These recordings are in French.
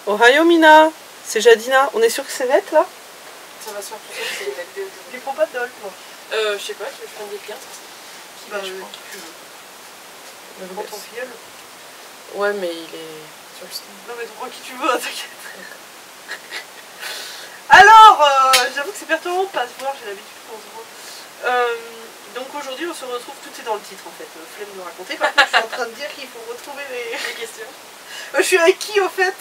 Ohio Mina, c'est Jadina. On est sûr que c'est net là? Ça va se faire tout seul, c'est net dès au début. Tu prends pas de dol, moi. Je sais pas, tu veux prendre des cartes? Qui Bah, va, je prends. tu veux. Prends ton filleul. Ouais, mais il est sur le stand. Non, mais tu prends qui tu veux, t'inquiète. Alors, j'avoue que c'est perturbant de pas se voir, j'ai l'habitude qu'on se voit. Donc aujourd'hui, on se retrouve, tout est dans le titre en fait, flemme de raconter. Par contre, je suis en train de dire qu'il faut retrouver les questions. Je suis avec qui au fait?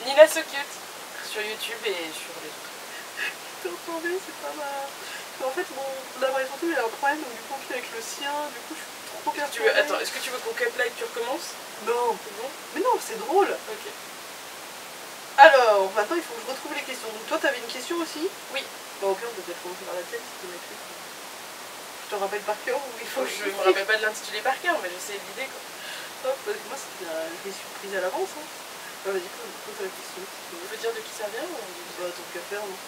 Nina So Cute sur YouTube et sur les autres. T'es entendu, c'est pas mal. En fait, mon appareil photo il a un problème, donc du coup, je suis avec le sien, du coup, je suis trop perturbée. Attends, est-ce que tu veux qu'on cut là et que tu recommences? Non. C'est bon? Mais non, c'est drôle. Ok. Alors, maintenant, il faut que je retrouve les questions. Donc toi, t'avais une question aussi? Oui. Bon, ok, on peut peut-être commencer par la tête, si tu m'as plus. Je te rappelle par cœur ou il faut que Je me rappelle pas de l'intitulé par cœur, mais je sais l'idée quoi. Hop, parce que moi, c'est des surprises à l'avance. Hein. Vas-y, pose la question. Tu veux dire de qui ça vient ou... Bah, tant qu'à faire, hein.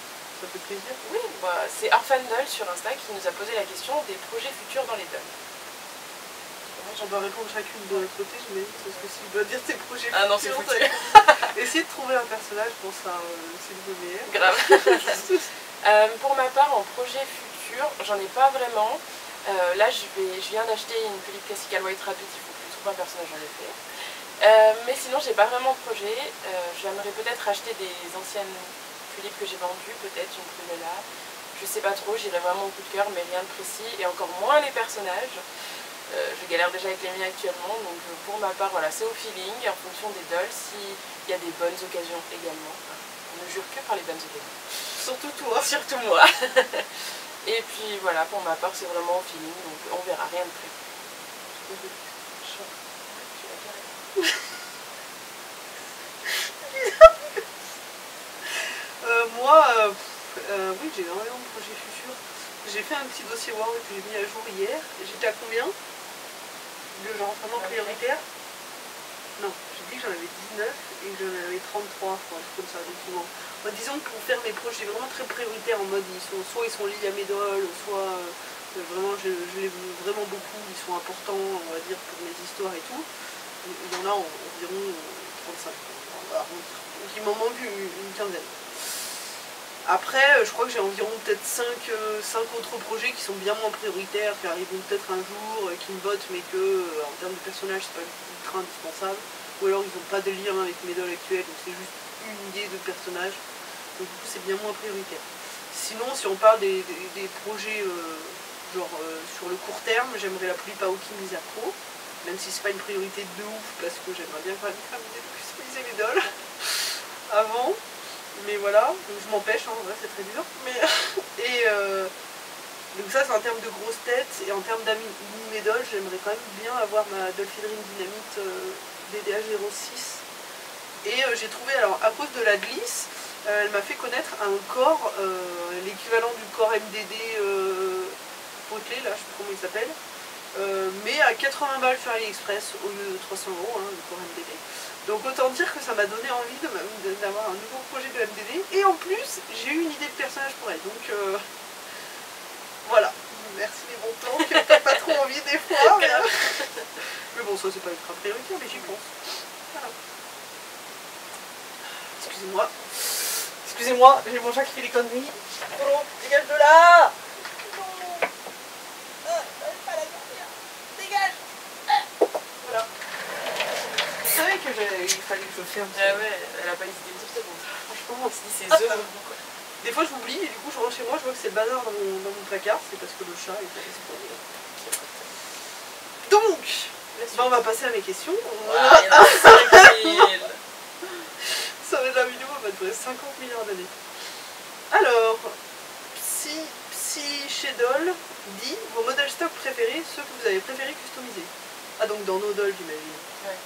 Ça fait plaisir. Oui, bah, c'est Arfandol sur Insta qui nous a posé la question des projets futurs dans les dolls. On doit répondre chacune de l'autre côté, j'imagine, parce que si je dois dire tes projets futurs... Ah non, c'est foutu. Essayez de trouver un personnage pour ça, c'est le meilleur. Grave. Pour ma part, en projet futur, j'en ai pas vraiment. Là, je viens d'acheter une Philippe Classical White Rabbit, il faut que je trouve un personnage en effet. Mais sinon, j'ai pas vraiment de projet. J'aimerais peut-être acheter des anciennes Philippe que j'ai vendues, peut-être une Prunella. Je sais pas trop, j'irai vraiment au coup de cœur, mais rien de précis, et encore moins les personnages. Je galère déjà avec les miens actuellement, donc pour ma part, voilà, c'est au feeling, en fonction des dolls, s'il y a des bonnes occasions également. On ne jure que par les bonnes occasions. Surtout toi. Surtout moi. Et puis voilà, pour ma part, c'est vraiment au feeling, donc on verra, rien de près. Moi, oui, j'ai énormément de projets futurs. J'ai fait un petit dossier Word que j'ai mis à jour hier. J'étais à combien? De genre vraiment prioritaire? Non, j'ai dit que j'en avais 19 et que j'en avais 33, quoi, comme ça, effectivement. Bah, disons que pour faire mes projets vraiment très prioritaires, en mode soit ils sont liés à mes dolls, soit vraiment je les veux vraiment beaucoup, ils sont importants, on va dire, pour mes histoires et tout. Il y en a environ 35. Voilà, donc il m'en manque une quinzaine. Après, je crois que j'ai environ peut-être 5 autres projets qui sont bien moins prioritaires, qui arriveront peut-être un jour, qui me bottent, mais que en termes de personnages, c'est pas ultra indispensable. Ou alors ils n'ont pas de lien avec mes dolls actuels, donc c'est juste une idée de personnage. Donc du coup, c'est bien moins prioritaire. Sinon, si on parle des projets sur le court terme, j'aimerais la Polypaoki Misako, même si c'est pas une priorité de ouf, parce que j'aimerais bien quand même customiser mes dolls avant. Mais voilà, je m'empêche, en vrai c'est très dur. Donc ça c'est en termes de grosses têtes, et en termes d'animé dolls, j'aimerais quand même bien avoir ma Dolphinrine Dynamite DDA 06. Et j'ai trouvé, alors à cause de la glisse, elle m'a fait connaître un corps, l'équivalent du corps MDD potelé, là je sais pas comment il s'appelle, mais à 80 balles sur AliExpress au lieu de 300 €, hein, le corps MDD. Donc autant dire que ça m'a donné envie d'avoir un nouveau projet de MDD. Et en plus, j'ai eu une idée de personnage pour elle. Donc voilà. Merci les bons temps, que t'as pas trop envie des fois. Mais bon, ça c'est pas ultra prioritaire, mais j'y pense. Voilà. Excusez-moi. Excusez-moi, j'ai mon chat qui fait des conneries. Polo, dégage de là! Voilà. Vous savez qu'il fallait que je ferme. Ah ouais, elle a pas hésité une seconde. Franchement, on se dit c'est œufs. Des fois j'oublie et du coup je rentre chez moi, je vois que c'est le bazar dans mon placard, c'est parce que le chat est pas exposé. Donc, on va passer à mes questions. Ah, il y en a 5000. Ça va être la vidéo, elle va durer 50 milliards d'années. Alors, Psychedol dit vos modèles stock préférés, ceux que vous avez préféré customiser. Ah donc dans nos dolls j'imagine. Ouais.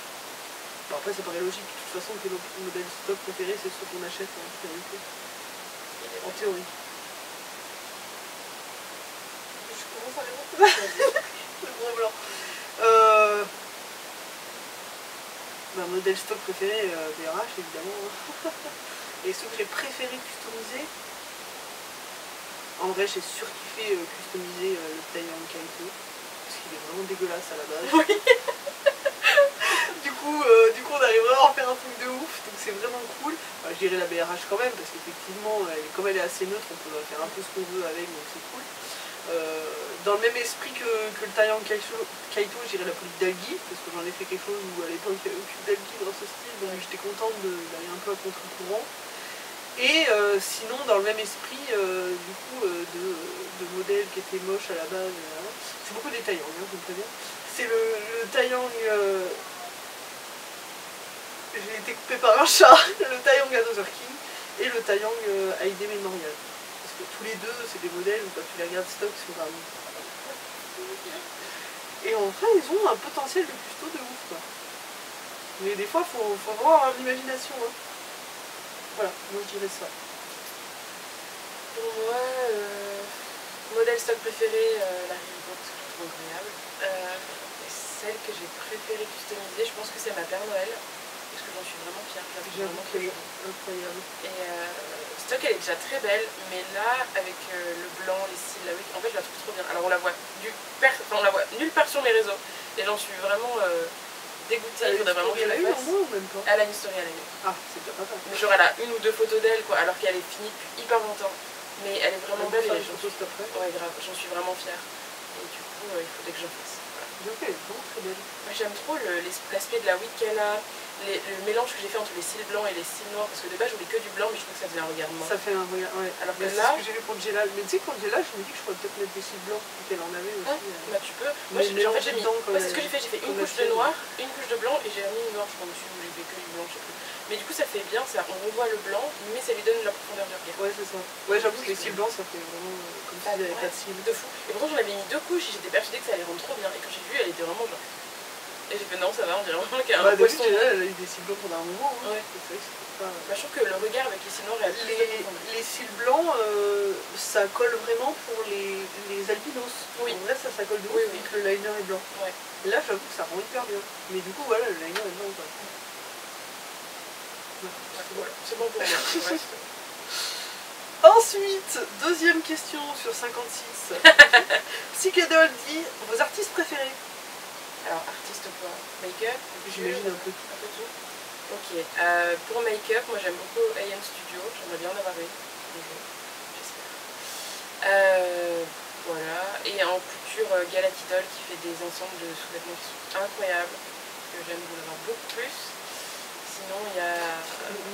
Bon, après ça paraît logique de toute façon que nos modèles stock préférés c'est ceux qu'on achète en priorité. En théorie. Je commence à répondre. Le gros blanc. Mon modèle stock préféré, BRH évidemment. Et ceux que j'ai préféré customiser, en vrai j'ai surkiffé customiser le Tailleur Kaito, parce qu'il est vraiment dégueulasse à la base. Oui. Du coup du coup, on arrive vraiment à faire un truc de ouf, donc c'est vraiment cool. Enfin, je dirais la BRH quand même, parce qu'effectivement, comme elle est assez neutre, on peut faire un peu ce qu'on veut avec, donc c'est cool. Dans le même esprit que le Taiyang Kaito, je dirais la police d'Algi, parce que j'en ai fait quelque chose où à l'époque il y avait aucune d'Algi dans ce style, donc j'étais contente d'aller un peu à contre-courant. Et sinon, dans le même esprit, du coup, de modèles qui étaient moches à la base, c'est beaucoup des Taiyang, hein, vous comprenez. C'est le Taiyang, j'ai été coupée par un chat, le Taiyang Another King et le Taiyang Aide Memorial. Parce que tous les deux, c'est des modèles où quand tu les regardes stock, ils sont vraiment... Et en vrai, ils ont un potentiel de custo de ouf, quoi. Mais des fois, faut vraiment avoir l'imagination, hein. Voilà, moi je dirais ça. Pour moi, modèle stock préféré, la Reebok, parce que je la trouve incroyable. Et celle que j'ai préférée customiser, je pense que c'est ma Père Noël, parce que j'en suis vraiment fière. J'avoue qu'elle est incroyable. Et stock, elle est déjà très belle, mais là, avec le blanc, les cils, la wick, en fait, je la trouve trop bien. Alors on la voit nulle part sur mes réseaux, et j'en suis vraiment dégoûtée. Il faudrait vraiment que je la fasse. Ou même pas. Elle a une story à la une. Ah, c'est déjà pas mal. Mais genre, elle a une ou deux photos d'elle, quoi, alors qu'elle est finie depuis hyper longtemps. Mais elle est vraiment belle et j'en suis... Ouais, grave, j'en suis vraiment fière. Et du coup, il faudrait que j'en fasse. Donc elle est vraiment très belle. Moi, j'aime trop l'aspect de la wick qu'elle a, le mélange que j'ai fait entre les cils blancs et les cils noirs, parce que de base, je voulais que du blanc, mais je trouve que ça faisait un regard mort. Ça fait un regard, ouais. Alors que c'est là... ce que j'ai vu pour Jelal. Mais tu sais, pour Jelal, je me dis que je pourrais peut-être mettre des cils blancs, qu'elle en avait aussi. Bah tu peux. Moi, en fait, j'ai mis... c'est ce que j'ai fait, j'ai fait une couche de noir, une couche de blanc, et j'ai mis une noire, je crois, dessus, où j'ai fait que du blanc, je sais plus. Mais du coup, ça fait bien, ça, on revoit le blanc, mais ça lui donne la profondeur du regard. Ouais, c'est ça. Ouais, j'avoue que les cils blancs, ça fait vraiment comme si il n'y avait pas de cils. De fou. Et pourtant, j'en avais mis 2 couches, et j'étais persuadée que ça allait rendre trop bien. Et quand j'ai vu, elle était vraiment genre... Et j'ai fait non, ça va, on dirait vraiment qu'il y a un poisson. Elle a eu des cils blancs pendant un moment. Hein. Ouais. C'est vrai que c'était pas... Bah, je trouve que le regard avec les cils noirs est les cils blancs, ça colle vraiment pour les albinos. Oui. En vrai, ça colle de ouf, vu que le liner est blanc. Ouais. Et là, j'avoue que ça rend hyper bien. Mais du coup, voilà, le liner est blanc. Quoi. Voilà. C'est bon pour moi. Ensuite, deuxième question sur 56. Psychedol dit vos artistes préférés. Alors, artiste quoi? Make-up? J'imagine un peu tout. Un peu tout. Ok. Pour make-up, moi j'aime beaucoup AM Studio. J'aimerais bien en avoir une. J'espère. Voilà. Et en couture, Galatidol qui fait des ensembles de sous-vêtements qui sont incroyables. Que j'aime en avoir beaucoup plus. Sinon, il y a...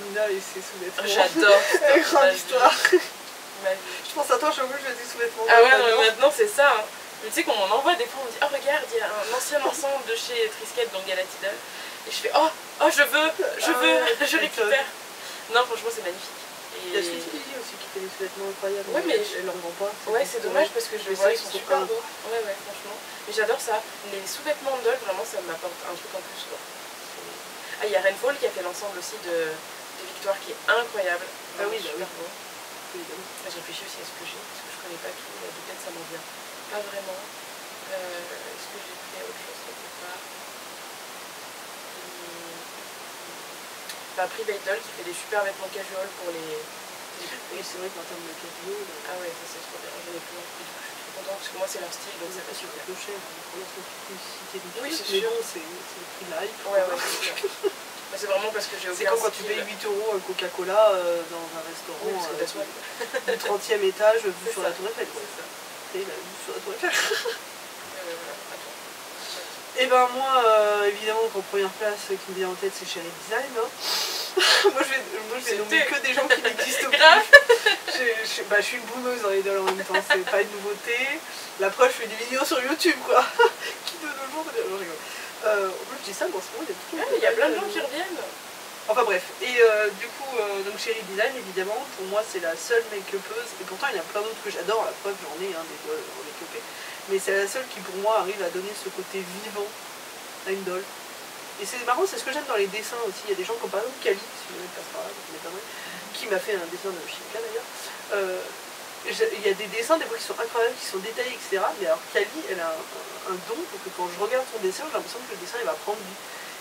Nina et ses sous-vêtements. J'adore. Grande histoire. Ma vie. Je pense à toi, chaque fois que je fais des sous-vêtements. Ah ouais, non, mais maintenant c'est ça. Hein. Mais tu sais qu'on m'en envoie des fois, on me dit oh regarde, il y a un ancien ensemble de chez Trisket, donc Galatidol. Et je fais oh je veux, je récupère. Non, franchement c'est magnifique. Il y a Sweetie Lily aussi qui fait des sous-vêtements incroyables. Ouais, mais elle en vend pas. Ouais, c'est dommage parce que je vois, ils sont super beaux. Ouais, franchement. Mais j'adore ça. Les sous-vêtements Doll, vraiment ça m'apporte un truc en plus quoi. Ah, il y a Rainfall qui a fait l'ensemble aussi de Victoire qui est incroyable. Ah oui, super beau. Évidemment. Je réfléchis aussi à ce que j'ai, parce que je connais pas tout, peut-être ça m'en vient pas vraiment. Est-ce que j'ai fait autre chose quelque part? Prix Beidol qui fait des super vêtements casual pour les... Oui, c'est vrai qu'en termes de casual... Ah ouais, ça c'est trop bien, j'en ai plein. Et du coup, je suis trop contente parce que moi c'est leur style, donc ça fait super. C'est un peu cher, pour l'instant, oui, c'est sûr. C'est le prix live. Ouais, c'est sûr. C'est vraiment parce que j'ai aucun style. C'est comme quand tu payes 8 € un Coca-Cola dans un restaurant du 30e étage vu sur la Tour Eiffel. C'est ça. Et la vue sur la Tour Eiffel. Et ben moi, évidemment, en première place, qui me vient en tête, c'est Chéri Design. Hein. moi, je vais nommer que des gens qui n'existent plus. Je suis une boumeuse dans les dolls en même temps, c'est pas une nouveauté. La preuve, je fais des vidéos sur YouTube, quoi. Qui de nos jours... Non, je rigole. En plus, je dis ça, mais en ce moment, il y a plein de gens qui reviennent. Enfin bref, et du coup, donc Chéri Design, évidemment, pour moi, c'est la seule make-upeuse, et pourtant, il y en a plein d'autres que j'adore, la preuve, j'en ai des dolls en make-upé, mais c'est la seule qui, pour moi, arrive à donner ce côté vivant à une doll. Et c'est marrant, c'est ce que j'aime dans les dessins aussi. Il y a des gens comme par exemple Kali, si je passe par là, qui m'a fait un dessin de Chimka d'ailleurs. Il y a des dessins des fois qui sont incroyables, qui sont détaillés, etc. Mais alors Kali, elle a un don pour que quand je regarde son dessin, j'ai l'impression que le dessin il va prendre vie.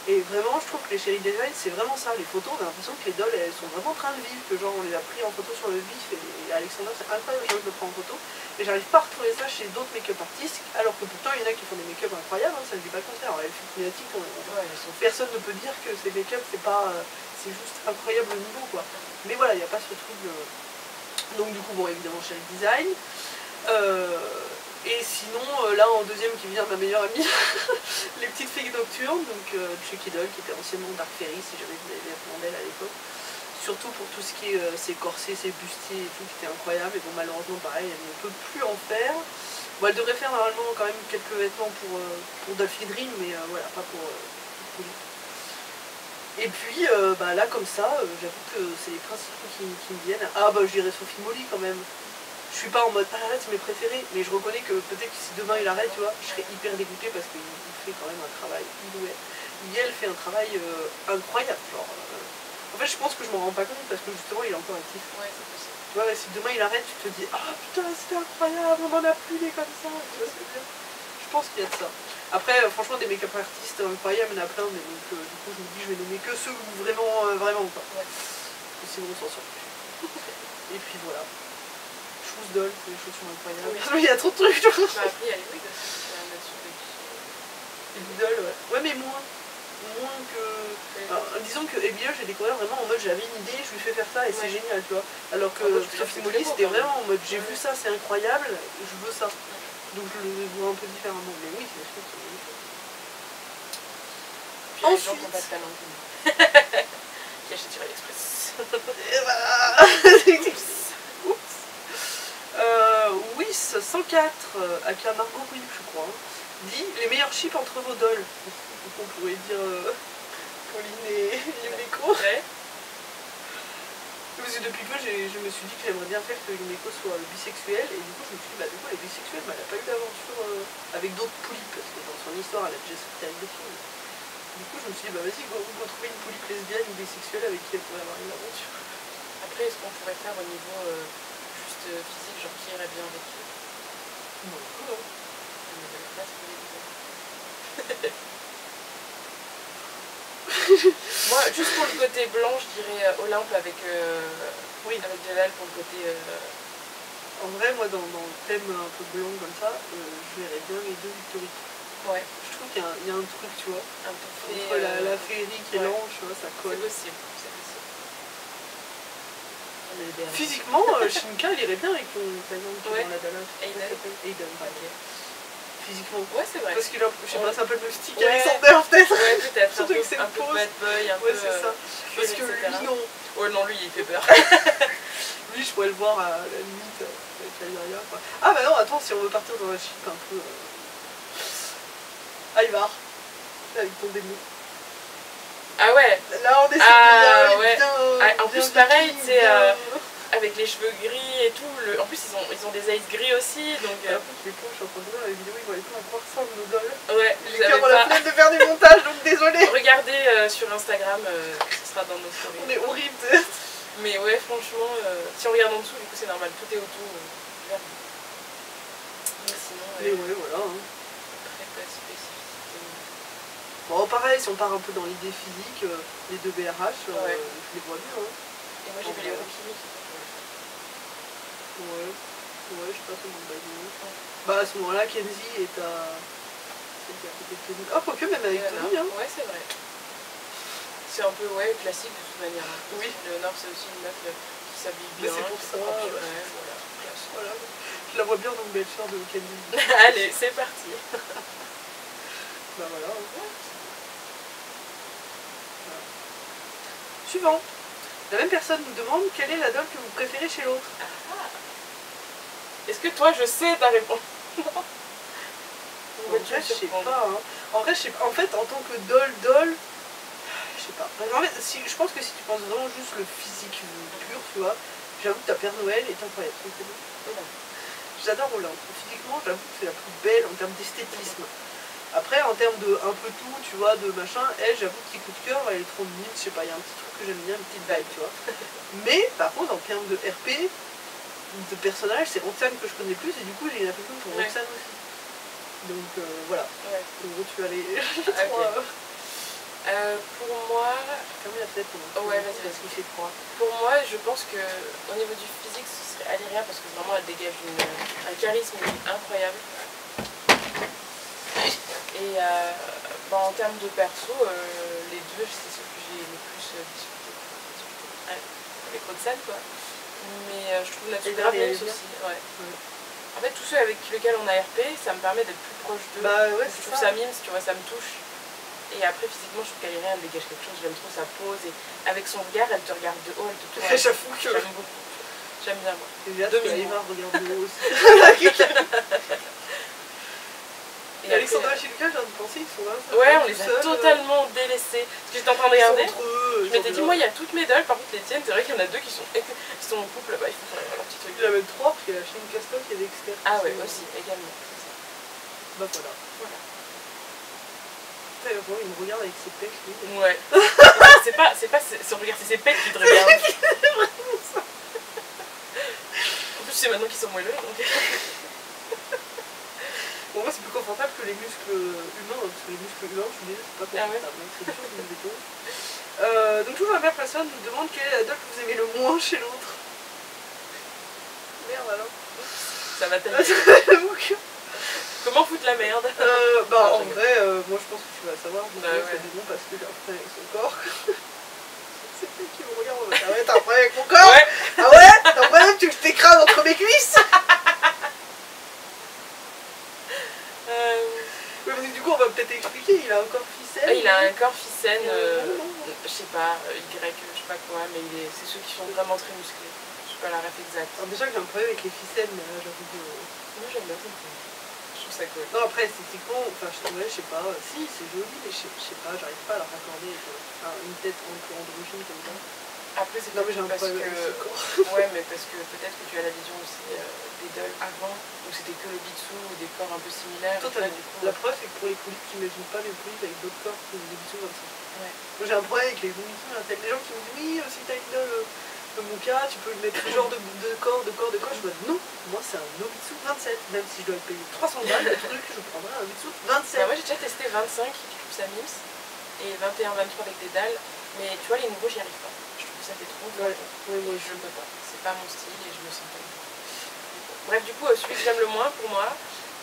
Et vraiment, je trouve que les Cherry Design, c'est vraiment ça. Les photos, on a l'impression que les dolls, elles sont vraiment en train de vivre, que genre on les a pris en photo sur le vif. Et Alexandra, c'est incroyable, je le prends en photo. Et j'arrive pas à retrouver ça chez d'autres make-up artistes, alors que pourtant, il y en a qui font des make-up incroyables, hein, ça ne dit pas le contraire. Alors, les filles climatiques, personne ne peut dire que ces make-up, c'est pas... c'est juste incroyable au niveau, quoi. Mais voilà, il n'y a pas ce truc... Donc du coup, bon, évidemment, Cherry Design. Et sinon, là en deuxième qui vient ma meilleure amie, les petites filles nocturnes, donc Chucky Doll qui était anciennement Dark Fairy, si jamais vous avez bien demandé à l'époque. Surtout pour tout ce qui est ses corsets, ses bustiers et tout, qui était incroyable. Et bon, malheureusement, pareil, elle ne peut plus en faire. Bon, elle devrait faire normalement quand même quelques vêtements pour Dolphy Dream, mais voilà, pas pour Poly. Et puis là, comme ça, j'avoue que c'est les principaux qui me viennent. Ah bah, je dirais Sophie Molly quand même. Je suis pas en mode arrête, c'est mes préférés, mais je reconnais que peut-être que si demain il arrête, tu vois, je serais hyper dégoûtée parce qu'il fait quand même un travail inouï. Elle fait un travail incroyable, genre. En fait, je pense que je m'en rends pas compte parce que justement il est encore actif. Ouais, c'est possible. Tu vois, si demain il arrête, tu te dis ah putain, c'était incroyable, on en a plus des comme ça. Tu vois ce que je veux dire ? Je pense qu'il y a de ça. Après, franchement, des make-up artistes incroyables, il y en a plein, mais donc du coup, je me dis, je vais nommer que ceux où vraiment, vraiment quoi. Ouais. Sinon, on s'en sort plus. Et puis voilà. Shoes Doll, c'est des chaussures incroyables. Oui. Il y a trop de trucs. Bah, après, il y a les wigs aussi, c'est la nature Et Doll, ouais. Ouais, mais moins. Moins que. Alors, disons que Ebio, j'ai découvert vraiment en mode j'avais une idée, je lui fais faire ça et c'est génial, tu vois. Alors que Sophie Molly, c'était vraiment en mode j'ai vu ça, c'est incroyable, je veux ça. Donc je le vois un peu différemment. Mais oui, c'est sûr que c'est magnifique. Puis les gens qui n'ont pas de talent. Qui achètent sur AliExpress. Et voilà. Oups. Wiss 104, avec la Margot Whip, je crois, dit les meilleurs chips entre vos dolls. On pourrait dire Pauline et Yumeko. Ouais. Parce que depuis peu, je me suis dit que j'aimerais bien faire que Yumeko soit bisexuelle, et du coup, je me suis dit, bah, du coup, elle est bisexuelle, mais elle n'a pas eu d'aventure avec d'autres polypes, parce que dans son histoire, elle a déjà sorti avec des filles. Du coup, je me suis dit, bah, vas-y, go trouver une polype lesbienne ou bisexuelle avec qui elle pourrait avoir une aventure. Après, est-ce qu'on pourrait faire au niveau juste physique, genre qui irait bien avec qui? Non, On a de la place pour les deux. Moi, juste pour le côté blanc, je dirais Olympe avec Jalal pour le côté... En vrai, moi, dans le thème un peu blanc comme ça, je verrais bien les deux Victory. Ouais. Je trouve qu'il y a un truc, tu vois, Un peu entre la féerique et l'ange, tu vois, ça colle. C'est possible, c'est possible. Physiquement, Shinka, elle irait bien avec ton prénom dans la Dallas. Aiden. Physiquement. Ouais, c'est vrai. Parce qu'il a, je sais pas, c'est un peu le même style Ouais. qu'Alexander, peut-être. Ouais, peut-être. Surtout que c'est un peu bad boy, un peu... c'est ça. Parce que lui, non. Oh non, lui, il fait peur. Lui, je pourrais le voir à la limite avec Aïvaria, quoi. Ah bah non, attends, si on veut partir dans un chip un peu... Ivar, avec ton démon. Ah ouais. Là, on est sur ouais. bien, en plus, pareil, tu sais, avec les cheveux gris et tout. En plus, ils ont des eyes gris aussi, donc... Les pauvres, je suis en train de voir la vidéo, ils vont aller à quoi ressemblent nos dolls. Ouais, j'ai cœur la flemme de faire du montage, donc désolé. Regardez sur Instagram, ce sera dans nos stories. On est horrible. Mais ouais, franchement, si on regarde en dessous, du coup, c'est normal, tout est autour. Vert. Mais sinon... Mais ouais, voilà. Hein. Très pas spécifique. Bon, pareil, si on part un peu dans l'idée physique, les deux BRH, je les vois bien. Hein. Et moi, j'ai vu les Rokimi. Ouais, je sais pas si on va dire. Bah, à ce moment-là, Kenzie est à... C'est à côté de Kenzie. Oh, quoique, même avec Tony, hein. Ouais, c'est vrai. C'est un peu, classique de toute manière. Hein. Oui. Léonore, c'est aussi une meuf qui s'habille bien. Mais c'est pour ça. Voilà. Je la vois bien dans le belle-sœur de Kenzie. Allez, c'est parti. Bah voilà. Suivant. La même personne nous demande quelle est la doll que vous préférez chez l'autre. Est-ce que toi, je sais ta réponse? En vrai, je sais pas. Hein. En vrai, je sais pas. En fait, en tant que doll, je sais pas. En fait, je pense que si tu penses vraiment juste le physique pur, tu vois, j'avoue que ta Père Noël est incroyable. J'adore Olympe. Physiquement, j'avoue que c'est la plus belle en termes d'esthétisme. Après, en termes de un peu tout, tu vois, de machin, elle, j'avoue, petit coup de cœur, elle est trop mignonne, je sais pas, il y a un petit truc que j'aime bien, une petite vibe, tu vois. Mais, par contre, en termes de RP, de personnage, c'est Roxane que je connais plus, et du coup, j'ai une affection pour Roxane aussi. Donc, voilà. Ouais. En gros, tu vas aller... Pour moi... Fermez la fenêtre pendant Ouais, vas-y, parce qu'il fait froid. Pour moi, je pense que au niveau du physique, ce serait Aléria parce que vraiment elle dégage un charisme incroyable. Et en termes de perso, les deux, c'est ceux que j'ai le plus discuté. Avec Roxane, quoi. Mais je trouve Natsu grave bien aussi. Ouais. En fait, tous ceux avec lesquels on a RP, ça me permet d'être plus proche d'eux. Bah ouais, je trouve ça mime, tu vois, ça me touche. Et après, physiquement, je trouve qu'Aléria, elle dégage quelque chose, j'aime trop sa pose. Et avec son regard, elle te regarde de haut, elle te tourne. J'avoue que... J'aime beaucoup. J'aime bien, moi. J'ai hâte que Aïma regarde de haut aussi. Et Alexandra et Chilka, j'ai envie de penser, ils sont là. Ouais, on les a totalement délaissés. Parce que j'étais en train de regarder. Je m'étais dit, moi, il y a toutes mes dolls, par contre, les tiennes, c'est vrai qu'il y en a deux qui sont en couple là-bas, ils font leur petit truc. Il y en a même trois, parce qu'il y a la chaîne Castor qui est Dexter. Ah ouais, aussi, également. Bah voilà. Putain, il me regarde avec ses pecs, lui. Ouais. c'est pas son regard, c'est ses pecs qui te regardent. En plus, c'est maintenant qu'ils sont moelleux, donc... Pour moi, c'est plus confortable que les muscles humains, parce que les muscles humains, je me disais, c'est pas confortable. C'est dur de me béton. Donc, toujours la même personne nous demande quelle est la doll que vous aimez le moins chez l'autre. Merde alors. Ça va tellement. Comment foutre la merde? En vrai, moi je pense que tu vas savoir. C'est bon parce que j'ai un problème avec son corps. C'est lui qui me regarde. Ah ouais, t'as un problème avec mon corps? Ouais. Ah ouais? T'as un problème? Tu t'écrases entre mes cuisses? Du coup, on va peut-être expliquer. Il a un corps ficelle. Il a un corps ficelle, je sais pas, Y, je sais pas quoi, mais c'est ceux qui sont vraiment très musclés. Je sais pas la ref exacte. Alors déjà que j'ai un problème avec les ficelles, mais là j'avoue que... Moi j'aime bien ça. Je trouve ça cool. Non, après esthétiquement, enfin je sais pas, si c'est joli, mais je sais pas, j'arrive pas à la raccorder avec une tête un peu androgyne comme ça. Après c'est parce que... Ouais, mais parce que peut-être que tu as la vision aussi des dolls avant, où c'était que le bitsou ou des corps un peu similaires. Totalement. Du coup, la preuve c'est que pour les poulies, tu n'imagines pas les poulies avec d'autres corps que les bitsous comme ça. Ouais. Moi j'ai un problème avec les bitsous, les gens qui me disent oui, si t'as une doll de mon cas, tu peux mettre ce genre de corps, je me dis non, moi c'est un Nobitsu 27, même si je dois payer 300 balles, le truc je prendrai un Nobitsu 27. Moi j'ai déjà testé 25, je trouve ça mims, et 21, 23 avec des dalles, mais tu vois les nouveaux j'y arrive pas. Je trouve que ça fait trop gros. Ouais, moi je peux pas, c'est pas mon style et je me sens pas bien. Bref, du coup, celui que j'aime le moins pour moi,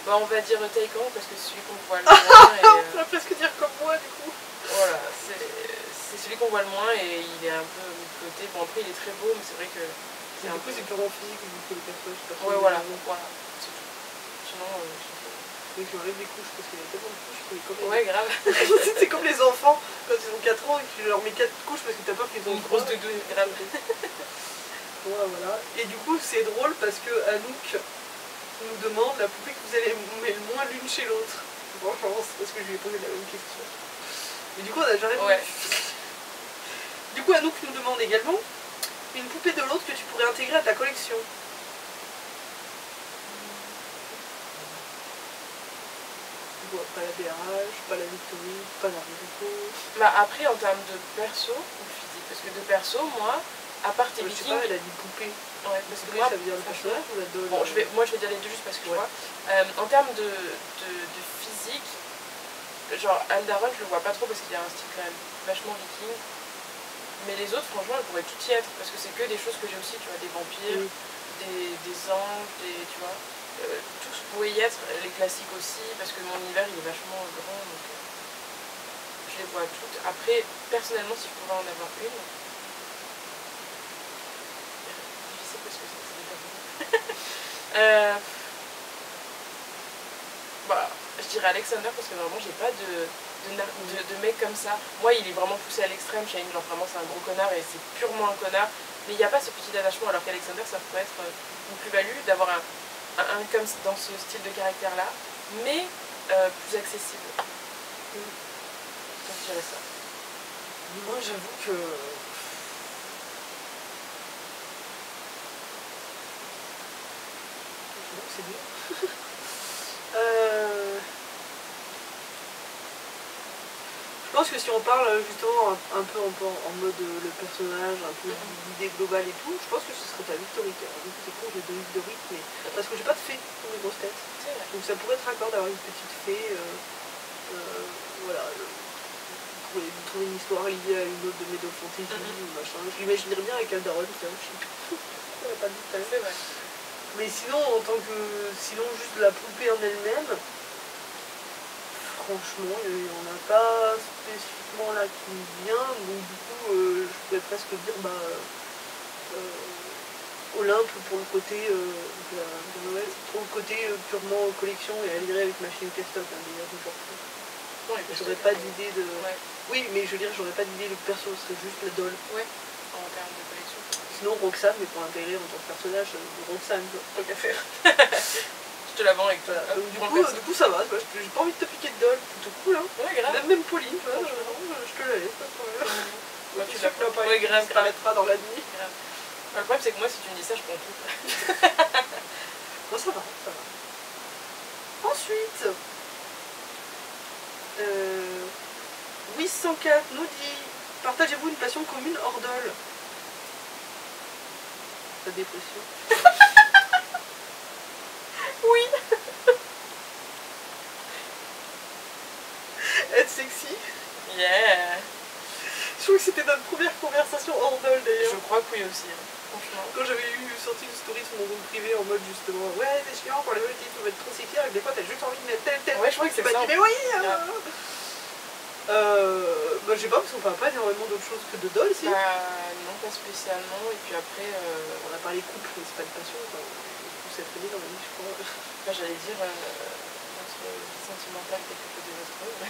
on va dire Taekwondo parce que c'est celui qu'on voit le moins. On va presque dire comme moi du coup. Voilà, c'est celui qu'on voit le moins et il est un peu mis de côté. Bon, après il est très beau, mais c'est vrai que... Du coup, c'est purement physique ou que le personnage. Ouais, voilà, c'est tout. Sinon, je m'enlève des couches parce qu'il y a tellement de couches. Ouais, grave. C'est comme les enfants quand ils ont 4 ans et que tu leur mets 4 couches parce que t'as peur qu'ils ont une grosse de deux, grave. Voilà. Et du coup, c'est drôle parce que Anouk nous demande la poupée que vous allez le moins l'une chez l'autre. Franchement, parce que je lui ai posé la même question. Mais du coup, on a déjà répondu. Ouais. Du coup, Anouk nous demande également une poupée de l'autre que tu pourrais intégrer à ta collection. Pas la BRH, pas la Victory, pas la Rico. Après, en termes de perso ou physique, parce que de perso, moi, à part tes Vikings... Je sais pas, elle a dit poupée. Ouais, parce que moi, ça vient le personnage ou la doll? Bon, moi je vais dire les deux juste parce que je vois. En termes de physique, genre Aldaron, je le vois pas trop parce qu'il a un style quand même vachement viking. Mais les autres, franchement, elles pourraient tout y être parce que c'est que des choses que j'ai aussi, tu vois, des vampires, des anges, tu vois. Tous pourraient y être, les classiques aussi, parce que mon univers il est vachement grand, donc je les vois toutes. Après, personnellement, si je pouvais en avoir une, difficile parce que c'est pas bon. Je dirais Alexander parce que vraiment j'ai pas de mec comme ça. Moi il est vraiment poussé à l'extrême, Shane, genre vraiment c'est un gros connard et c'est purement un connard. Mais il n'y a pas ce petit attachement alors qu'Alexander ça pourrait être une plus-value d'avoir un comme dans ce style de caractère là, mais plus accessible. Donc je dirais ça. Moi j'avoue que... c'est bien. Je pense que si on parle justement un peu en mode le personnage, un peu l'idée globale et tout, je pense que ce serait ta Victorique. C'est con, j'ai deux Victoriques, mais parce que j'ai pas de fée pour mes grosses têtes. Donc ça pourrait être raccord d'avoir une petite fée. Voilà. trouver une histoire liée à une autre de mes Dog Fantasy ou machin. Je l'imaginerais bien avec Aldaron, tiens, je sais pas dit tout à l'heure. C'est vrai. Mais sinon, sinon juste la poupée en elle-même, franchement, il n'y en a pas spécifiquement là qui me vient, donc du coup, je pourrais presque dire, Olympe pour le côté de Noël, pour le côté purement collection et à lire avec machine custom, hein, d'ailleurs, j'aurais pas d'idée de... Ouais. Oui, mais je veux dire, j'aurais pas d'idée, le perso serait juste la doll. Ouais, en termes de collection. Sinon Roxane, mais pour l'intégrer en tant que personnage, Roxane, quoi, tant qu'à faire. Je te la vends avec toi. Voilà. Du coup, ça va, j'ai pas envie de te piquer de doll, plutôt cool, hein. Ouais, grave. Même Pauline, tu vois, je te la laisse, pas de problème. Moi, tu l'as pas, ouais, grave, ça t'arrêtera dans la nuit. Grave. Le problème, c'est que moi, si tu me dis ça, je prends tout. Bon, ça va, ça va. Ensuite, 804 nous dit: partagez-vous une passion commune hors d'ol? La dépression. Oui. Être sexy. Yeah. Je trouve que c'était notre première conversation hors d'ol d'ailleurs. Je crois que oui aussi, hein. Franchement. Quand j'avais sorti une story sur mon groupe privé en mode justement, ouais, c'est chiant pour les meufs qui peuvent être trop sexy, et des fois t'as juste envie de mettre tel. Ouais, je crois que c'est ça. Mais oui. Je sais pas, parce qu'on parle pas énormément d'autre chose que de doll, si. Non, pas spécialement. Et puis après, on a parlé couple, mais c'est pas de passion, quoi. Tout s'est traîné dans la vie, je crois. J'allais dire notre vie sentimentale quelque peu désastreuse.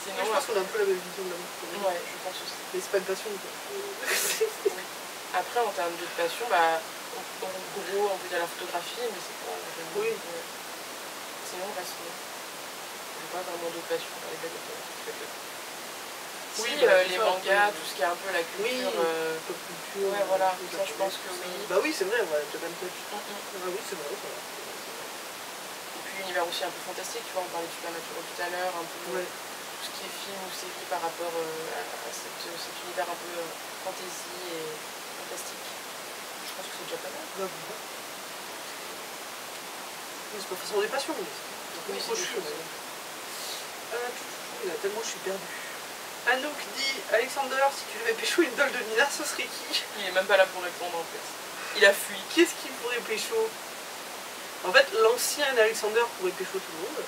Sinon, je pense qu'on a un peu la même vision de l'amour. Ouais, je pense aussi. Mais c'est pas une passion, quoi. Oui. Après, en termes de passion, en gros, on peut dire la photographie, mais c'est pas vraiment... Oui. Sinon, j'ai pas vraiment d'autres passions dans les belles. Oui, les mangas, tout ce qui est un peu la culture. Pop culture. Ouais, voilà, ça je pense que oui. Bah oui, c'est vrai, ouais, Japan Touch. Ah oui, c'est vrai, ça va. Et puis l'univers aussi un peu fantastique, tu vois, on parlait de Supernatural tout à l'heure, un peu tout ce qui est film ou série par rapport à cet univers un peu fantasy et fantastique. Je pense que c'est déjà pas mal. Bah, c'est pas forcément des passions, mais oui, c'est des choses. Là, tellement je suis perdue. Anouk dit: Alexander, si tu devais pécho une doll de Nina, ce serait qui? Il est même pas là pour répondre en fait. Il a fui. Qui est-ce qui pourrait pécho? En fait, l'ancien Alexander pourrait pécho tout le monde.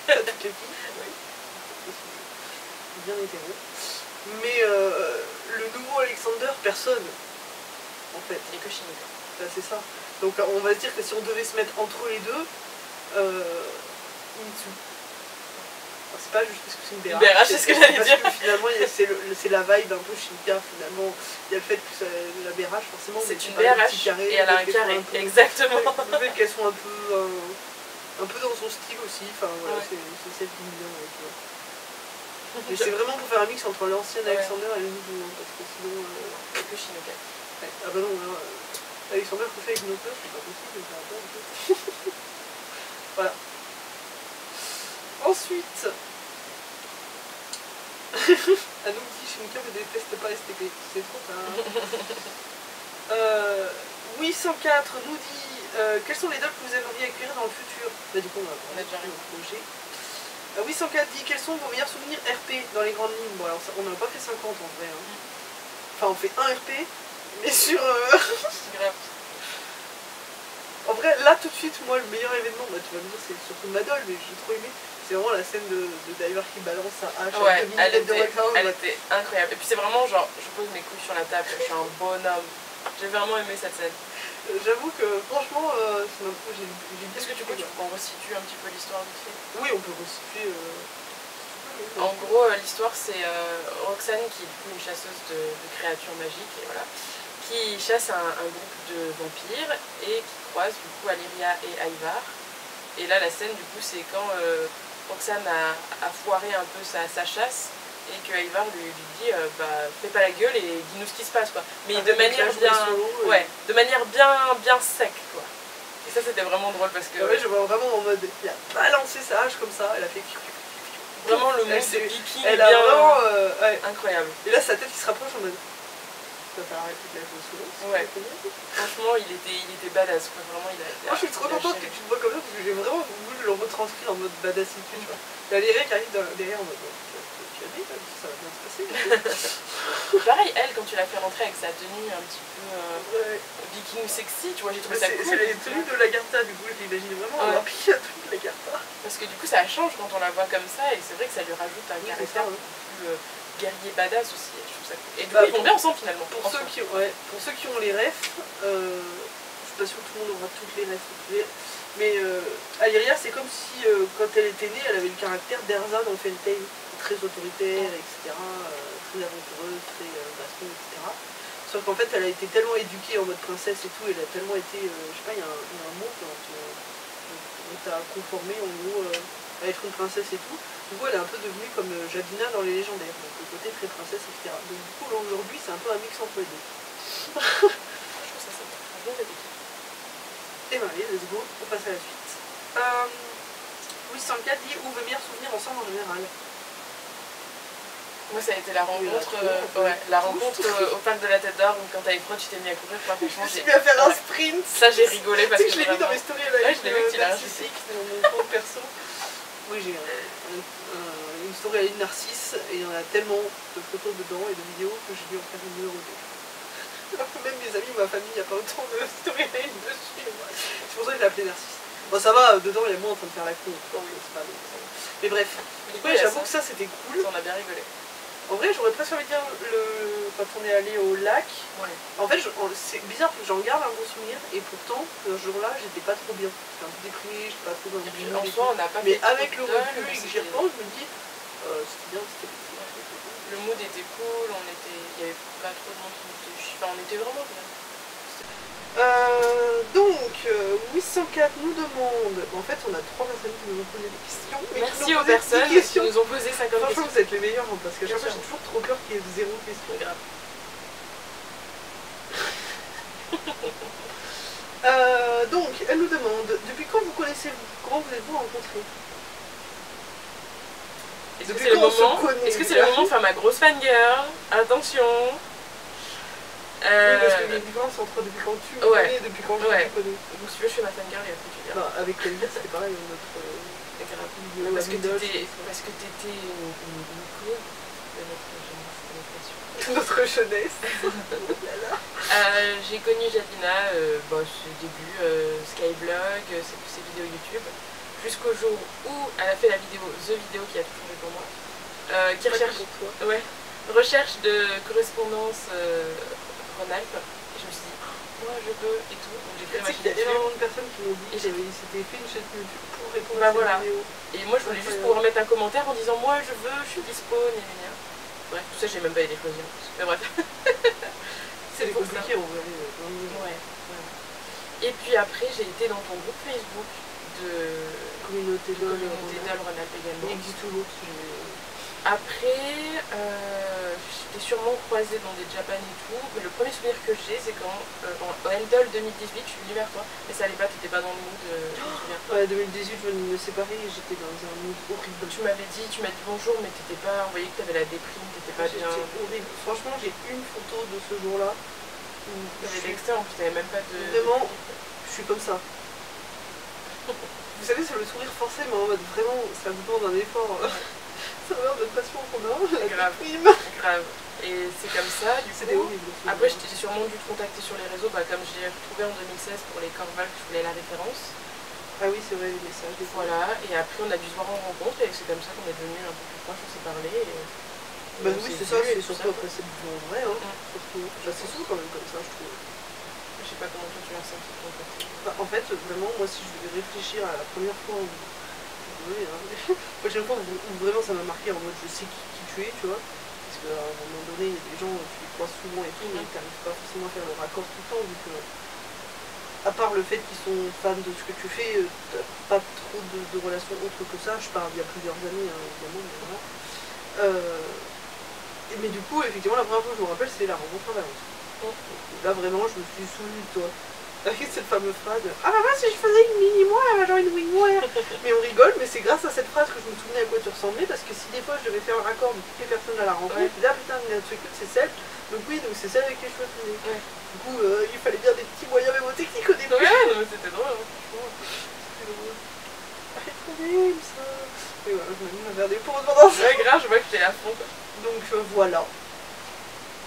Toutes les filles. Oui. Bien hétéro. Mais le nouveau Alexander, personne. En fait. Et que Shinka. C'est ça. Donc on va se dire que si on devait se mettre entre les deux, Mitsu. C'est pas juste parce que c'est une BRH. BRH, c'est ce que j'allais dire. Parce que finalement, c'est la vibe un peu Shinka finalement. Il y a le fait que la BRH, forcément, c'est une BRH et elle a un carré. Exactement. Le fait qu'elles sont un peu dans son style aussi. Enfin voilà, c'est celle qui me vient. Mais c'est vraiment pour faire un mix entre l'ancien Alexander et le nouveau. Parce que sinon. Que Shinoka. Ah bah non, là, Alexander couché avec nos peurs, c'est pas possible, ça va pas un peu. Voilà. Ensuite, Anouk dit: Shinka ne déteste pas STP, c'est trop tard. 804 nous dit: quels sont les dolls que vous aimeriez acquérir dans le futur? Bah du coup on a déjà un projet. 804 dit: quels sont vos meilleurs souvenirs RP dans les grandes lignes? Bon alors on n'a pas fait 50 en vrai. Hein. Enfin on fait un RP, mais sur... Grave. En vrai, là tout de suite, moi le meilleur événement, bah tu vas me dire c'est surtout ma doll, mais j'ai trop aimé, c'est vraiment la scène de Diver qui balance sa hache. Ouais, elle était incroyable. Et puis c'est vraiment genre, je pose mes couilles sur la table, je suis un bonhomme. J'ai vraiment aimé cette scène. J'avoue que franchement, c'est un peu, j'ai bien. Est-ce que tu peux qu'on resitue un petit peu l'histoire vite fait? Oui, on peut resituer. En gros, l'histoire c'est Roxane qui est du coup une chasseuse de créatures magiques, et voilà, qui chasse un groupe de vampires et qui croise du coup Alyria et Ivar. Et là la scène du coup c'est quand Roxane a foiré un peu sa chasse et que Ivar lui dit fais pas la gueule et dis-nous ce qui se passe quoi. Mais de manière bien de manière bien sec quoi. Et ça c'était vraiment drôle parce que... Ouais, je vois vraiment en mode, il a balancé sa hache comme ça, elle a fait... Vraiment le monde de Viking elle a vraiment... incroyable. Et là sa tête qui se rapproche en mode... va falloir arrêter de la jouer solo. Ouais. Franchement, il était badass, quoi. Vraiment, il a. Moi, je suis trop contente que tu me vois comme ça parce que j'ai vraiment voulu le retranscrire en mode badassitude, tu vois. Il y a Léa qui arrive derrière en mode tu as dit, ça va bien se passer. Pareil, elle, quand tu l'as fait rentrer avec sa tenue un petit peu viking sexy, tu vois, j'ai trouvé ça cool. C'est la tenue de Lagartha, du coup, je l'imagine vraiment avoir piqué la tenue de Lagartha. Parce que du coup, ça change quand on la voit comme ça et c'est vrai que ça lui rajoute un caractère plus guerrier badass aussi. Et je trouve ça cool. Et du coup, ils vont bien ensemble finalement. Pour ceux qui ont les refs, je suis pas sûre que tout le monde aura toutes les refs. Mais Alyria, c'est comme si quand elle était née, elle avait le caractère d'Erza dans Fairy Tail, très autoritaire, etc., très aventureuse, très baston, etc. Sauf qu'en fait, elle a été tellement éduquée en mode princesse et tout, elle a tellement été, je sais pas, il y a un mot quand on t'a conformé en gros à être une princesse et tout. Du coup, elle est un peu devenue comme Jadina dans les légendaires, donc le côté très princesse, etc. Donc du coup, aujourd'hui, c'est un peu un mix entre les deux. Je trouve ça bien éduqué. Et ben allez, let's go, on passe à la suite. 804 dit où veut meilleur souvenir ensemble en général. Moi, ça a été la rencontre au parc de la Tête d'Or où quand t'avais froid, tu t'es mis à courir. Franchement, je me suis mis à faire un sprint. Ça, j'ai rigolé parce que je l'ai vu dans mes stories avec narcissique dans mon compte perso. Oui, j'ai une story avec Narcisse et il y en a tellement de photos dedans et de vidéos que j'ai dû en faire une heure ou deux. Même mes amis ou ma famille, il n'y a pas autant de storylines dessus. C'est pour ça que je l'ai appelé Narcisse. Bon, ça va, dedans, il y a moi en train de faire la con. Mais bref, j'avoue que ça c'était cool. On a bien rigolé. En vrai, j'aurais presque envie de dire quand on est allé au lac. Ouais. En fait, c'est bizarre parce que j'en garde un bon souvenir et pourtant, ce jour-là, j'étais pas trop bien. J'étais un peu déprimée, j'étais pas trop dans le mood. En soi, on n'a pas. Mais avec le recul et que j'y repense, je me dis, c'était bien, c'était bien. Le mood était cool, il y avait pas trop de monde qui nous était chiant. Enfin, on était vraiment bien. Donc, 804 nous demande, en fait on a 3 personnes qui nous ont posé des questions. Merci aux personnes qui nous ont posé 50 questions. Franchement vous êtes les meilleurs hein, parce qu'à chaque fois j'ai toujours trop peur qu'il y ait 0 question. Grave. Donc, elle nous demande, depuis quand vous connaissez-vous? Comment vous êtes-vous rencontrés? Est-ce que c'est le moment de faire ma grosse fangirl? Attention. Oui, parce qu'il y a une différence entre depuis quand tu me connais et depuis quand je te connais. Donc si tu veux, je fais ma fangirl et après tu viens. Bah, avec Kelvin, c'était pareil, notre vidéo. Parce que t'étais une icône de notre jeunesse. J'ai connu Jadina, ses débuts, Skyblog, ses vidéos YouTube, jusqu'au jour où elle a fait la vidéo The Vidéo qui a tout changé pour moi. Qui recherche de correspondance Rhône-Alpes. Et je me suis dit, moi je veux et tout. Donc j'ai créé ma chaîne YouTube. Il y a énormément de personnes qui m'ont dit qu'ils s'étaient fait une chaîne YouTube pour répondre à ces vidéos. Et moi je voulais juste pouvoir mettre un commentaire en disant, moi je veux, je suis dispo, gna. Bref, tout ça j'ai même pas été choisi en plus. Mais bref. C'est compliqué en vrai. Ouais. Et puis après j'ai été dans ton groupe Facebook de communauté d'Ol Rhône-Alpes également. Il existe toujours. Après, j'étais sûrement croisée dans des Japan et tout, mais le premier souvenir que j'ai, c'est quand, en Handle 2018, je suis venue vers toi, mais ça allait pas, t'étais pas dans le mood, Ouais, 2018, je venais de me séparer et j'étais dans un mood horrible. Tu m'as dit bonjour, mais t'étais pas, on voyait que t'avais la déprime, t'étais pas bien. C'était horrible. Franchement, j'ai une photo de ce jour-là. T'avais l'extrait, en plus, t'avais même pas de... Vraiment, je suis comme ça. Vous savez, c'est le sourire forcé, mais en mode vraiment, ça vous demande un effort. Ça va, notre passion qu'on a, la déprime. Grave. Et c'est comme ça, du coup. Horrible, après, j'ai sûrement dû te contacter sur les réseaux, comme j'ai retrouvé en 2016 pour les Corval, je voulais la référence. Ah oui, c'est vrai, les messages. Voilà, et après, on a dû se voir en rencontre, et c'est comme ça qu'on est devenus un peu plus proches, on s'est parlé. Bah oui, c'est ça, c'est surtout après, c'est en vrai, hein. Surtout. C'est souvent quand même comme ça, je trouve. Je sais pas comment toi tu l'as ressenti de ton côté. Bah, en fait, vraiment, moi, si je devais réfléchir à la première fois où. Oui, hein. La prochaine fois où vraiment ça m'a marqué en mode je sais qui tu es, tu vois. Parce qu'à un moment donné, il y a des gens, tu les croises souvent et tout, mais tu n'arrives pas forcément à faire le raccord tout le temps, vu que. À part le fait qu'ils sont fans de ce que tu fais, t'as pas trop de relations autres que ça. Je parle il y a plusieurs années, hein, évidemment, mais voilà. Mais du coup, effectivement, la première fois que je me rappelle, c'était la rencontre à Valence. Là, vraiment, je me suis souvenue de toi. Avec cette fameuse phrase de ah maman, si je faisais une mini-moi, j'aurais une wing-moi. Mais on rigole, mais c'est grâce à cette phrase que je me souvenais à quoi tu ressemblais, parce que si des fois je devais faire un raccord de toutes les personnes à la rencontre, je me disais ah putain, c'est celle, donc oui, donc c'est celle avec les cheveux frisés. Du coup, il fallait bien des petits moyens mémotechniques au début. Ouais, non, mais c'était drôle. C'était drôle. Ah, c'est trop bien ça. Et voilà, je me faire des pauses pendant ça. Ouais, grave, je vois que t'es à fond. Quoi. Donc voilà.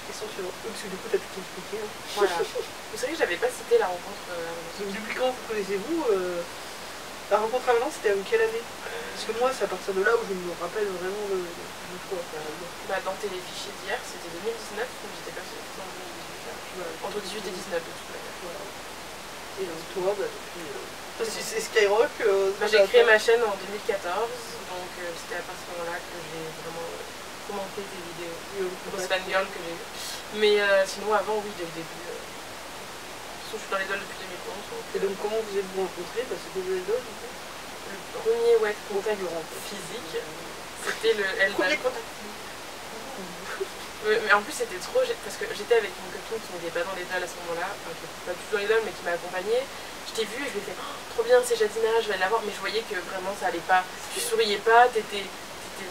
Question suivante. Parce que du coup, t'as tout expliqué. Hein. Voilà. Vous savez que j'avais pas cité la rencontre à Valence. Donc depuis quand vous connaissez-vous la rencontre à Valence, c'était en quelle année? Parce que moi, c'est à partir de là où je me rappelle vraiment de choix. Bah, dans tes fichiers d'hier, c'était 2019, donc j'étais pas sûre que c'était en 2018. Voilà. Entre 18 et 19 de toute manière. Voilà. Et donc toi, bah, depuis... c'est Skyrock. Bah, j'ai créé ma chaîne en 2014, donc c'était à partir de ce moment-là que j'ai vraiment commenté des vidéos. Grosse fangirl que j'ai eu. Mais sinon, avant, oui, dès le début. Je suis dans les dolls depuis 2011. Et donc, comment vous êtes-vous rencontrés? Bah, c'était les dolls, du coup. Le premier contact physique, c'était le L. Premier contact. Mais en plus, c'était trop. Parce que j'étais avec une copine qui n'était pas dans les dolls à ce moment-là, enfin, qui n'était pas du tout dans les dolls, mais qui m'a accompagnée. Je t'ai vue et je lui ai fait oh, trop bien, c'est Jadina, je vais l'avoir. Mais je voyais que vraiment ça allait pas. Tu souriais pas, t'étais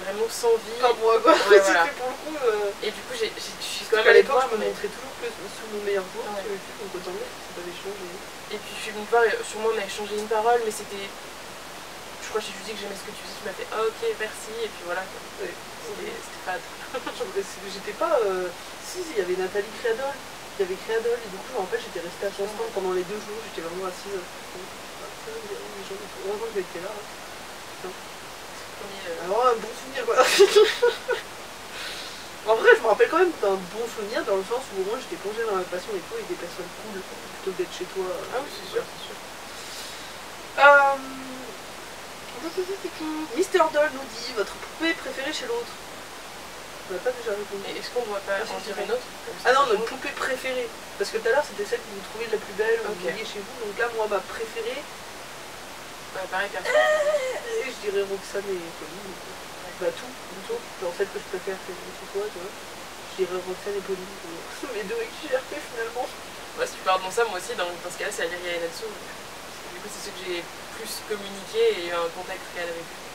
vraiment sans vie. Pas moi quoi, ouais, voilà. C'était pour le coup. Et du coup, je suis quand même à allée l'époque, voir. je me montrais toujours que sous mon meilleur jour, donc autant dire que ça avait changé. Et puis je suis venue te voir et sûrement on a échangé une parole, mais c'était. Je crois que j'ai juste dit que j'aimais ce que tu dis, tu m'as fait oh, ok, merci, et puis voilà. Ouais, c'était fade. J'étais pas. Si, il y avait Nathalie Créadol. Il y avait Créadol, et du coup, en fait, j'étais restée à son stand pendant les 2 jours, j'étais vraiment assise. Heureusement que j'étais là. Alors, un bon souvenir quoi. En vrai, je me rappelle quand même d'un bon souvenir dans le sens où au moins j'étais plongée dans la passion et tout, avec des personnes cool, plutôt que d'être chez toi. Ah oui, c'est sûr, c'est sûr. Mister Doll nous dit votre poupée préférée chez l'autre. On n'a pas déjà répondu. Mais est-ce qu'on doit pas en dire une autre? Ah non, notre poupée préférée. Parce que tout à l'heure c'était celle que vous trouviez la plus belle, vous voyez chez vous. Donc là, moi, ma préférée. Ouais, pareil, personne. Je dirais Roxane et Pauline. Bah tout, plutôt. Genre celle que je préfère chez toi, tu vois. Je dirais Roxane et Pauline. Mes deux avec qui j'ai RP finalement. Ouais, si tu parles de ça, moi aussi, dans ce cas-là, c'est Alyria et Natsu. Du coup, c'est ceux que j'ai plus communiqué et eu un contact réel avec eux.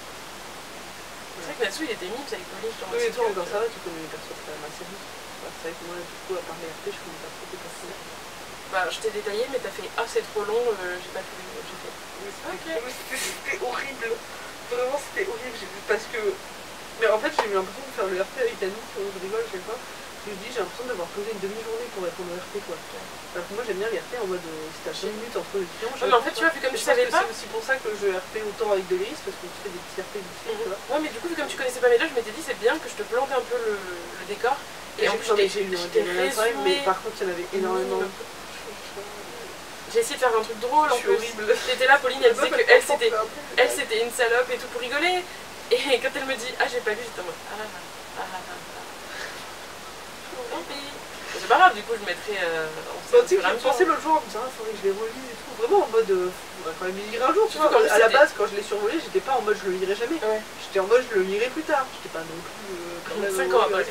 C'est vrai que Natsu, il était mime avec Pauline. Oui, toi encore ça va, tu connais les persos quand même assez vite. C'est vrai que moi, du coup, à part les RP, je connais pas trop tes personnages. Bah, je t'ai détaillé, mais t'as fait ah, c'est trop long, j'ai pas tout lu, j'ai fait. C'était horrible. Vraiment, c'était horrible. Parce que. Mais en fait, j'ai eu l'impression de faire le RP avec Annie, je rigole, je sais pas. Je me dis, j'ai l'impression d'avoir posé une demi-journée pour répondre au RP, quoi. Alors que moi, j'aime bien les RP en mode c'était à 5 minutes entre les clients. Ouais, mais en fait, tu vois, vu comme tu savais pas. C'est aussi pour ça que je RP autant avec Deliris, parce qu'on fait des petits RP du tu vois. Ouais, mais du coup, vu comme tu connaissais pas mes jeux, je m'étais dit, c'est bien que je te plante un peu le décor. Et en plus, j'ai lu un résumé, mais par contre, il y en avait énormément. J'ai essayé de faire un truc drôle en plus. J'étais là, Pauline, elle disait qu'elle c'était une salope et tout pour rigoler. Et quand elle me dit ah, j'ai pas lu, j'étais en mode c'est pas grave, du coup je mettrai tu sais que j'ai pensé l'autre jour en me disant faudrait que je les relise et tout, vraiment en mode faudrait quand même les lire un jour, tu vois. À la base quand je l'ai survolé, j'étais pas en mode je le lirai jamais, j'étais en mode je le lirai plus tard, j'étais pas non plus quand même 5 ans après.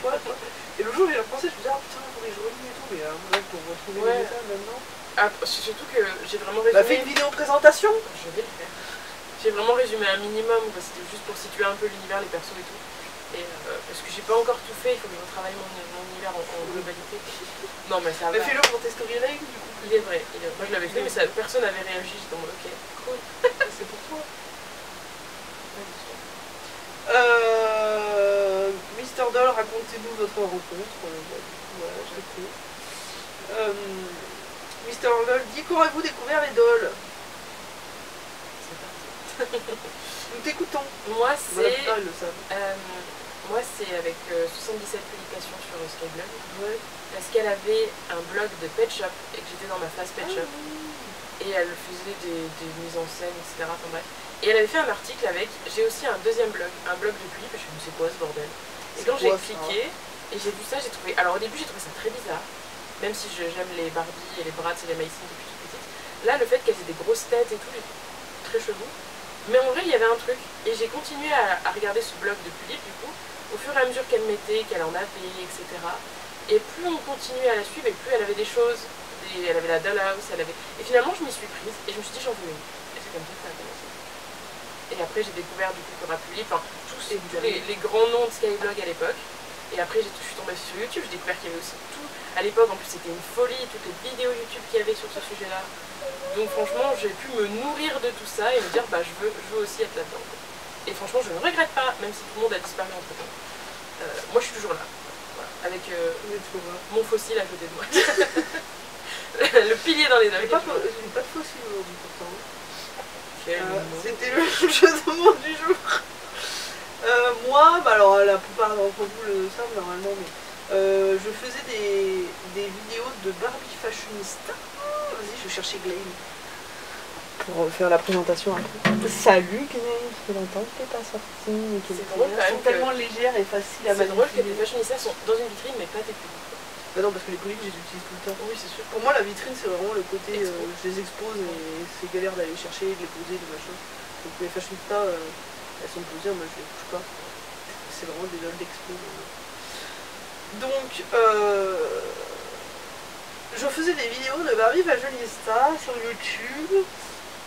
Et le jour j'ai repensé, je me disais ah putain faudrait que je relise et tout, mais bref pour retrouver ça maintenant. Surtout que j'ai vraiment résumé. Bah fais une vidéo présentation. Je vais le faire. J'ai vraiment résumé un minimum, c'était juste pour situer un peu l'univers, les persos et tout. Et parce que j'ai pas encore tout fait, il faut que je retravaille mon univers en globalité. Non mais ça va. Mais fais-le pour tes storylines du coup. Il est vrai. Moi je l'avais fait mais personne n'avait réagi, j'étais en mode ok, cool. C'est pour toi. Mister Doll, racontez-nous votre rencontre. Voilà, je l'ai fait. Mister Doll dit quand avez-vous découvert les dolls? Nous t'écoutons. Moi c'est moi c'est avec 77 publications sur Skyblog. Parce qu'elle avait un blog de Pet Shop et que j'étais dans ma phase Pet Shop. Et elle faisait des mises en scène, etc. Enfin bref. Et elle avait fait un article avec. J'ai aussi un deuxième blog, un blog de clips. Je me suis dit c'est quoi ce bordel? Et quand j'ai cliqué et j'ai vu ça, j'ai trouvé. Alors au début j'ai trouvé ça très bizarre. Même si j'aime les Barbie et les Bratz et les Maïsines depuis toute petite. Là le fait qu'elles aient des grosses têtes et tout, j'ai très chelou. Mais en vrai, il y avait un truc. Et j'ai continué à regarder ce blog de Philippe, du coup, au fur et à mesure qu'elle mettait, qu'elle en avait, etc. Et plus on continuait à la suivre, et plus elle avait des choses, elle avait la Dollhouse, elle avait... Et finalement, je m'y suis prise et je me suis dit, j'en veux une. Et c'est comme ça que ça a commencé. Et après, j'ai découvert du coup Cora Pulip, enfin, tous les grands noms de Skyblog à l'époque. Et après, je suis tombée sur YouTube, j'ai découvert qu'il y avait aussi tout. À l'époque, en plus, c'était une folie, toutes les vidéos YouTube qu'il y avait sur ce sujet-là. Donc franchement, j'ai pu me nourrir de tout ça et me dire, bah, je veux aussi être là-dedans. Et franchement, je ne regrette pas, même si tout le monde a disparu entre temps. Moi, je suis toujours là, voilà, avec mon fossile à côté de moi. Le pilier dans les deux. Je n'ai pas de fossile aujourd'hui pourtant. C'était le jeu de mots du jour. Moi, bah alors la plupart d'entre vous le savent normalement, mais je faisais des vidéos de Barbie fashionista. Vas-y, je vais chercher Glenn pour faire la présentation un peu. Salut Glenn, ça fait longtemps que t'es pas sortie. C'est drôle quand même. Elles sont tellement légères et faciles à manipuler. C'est drôle que les fashionistas sont dans une vitrine mais pas tes pulls. Bah non, parce que les polypes, je les utilise tout le temps. Oui, c'est sûr. Pour moi, la vitrine, c'est vraiment le côté, je les expose et c'est galère d'aller chercher, de les poser, de machin. Donc les fashionistas, elles sont posées, moi je les touche pas. C'est vraiment des œuvres d'expo. Donc, je faisais des vidéos de Barbie fashionista sur YouTube